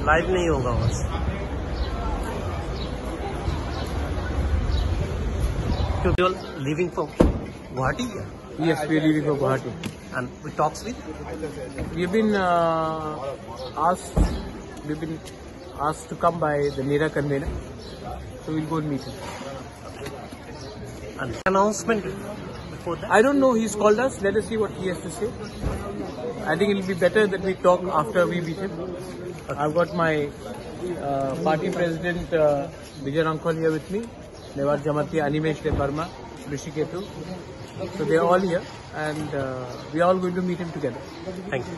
Live नहीं होगा बस। You're leaving for Guwahati? Yes, we are leaving for Guwahati. And we talks with? We've been asked to come by the NERA convener, so we'll go and meet him. An announcement before that? I don't know. He's called us. Let us see what he has to say. I think it'll be better that we talk after we meet him. I've got my party president Rangkhol here with me. Nevar Jamati, Animesh Parma, Rishiketu. So they're all here, and we are all going to meet him together. Thank you.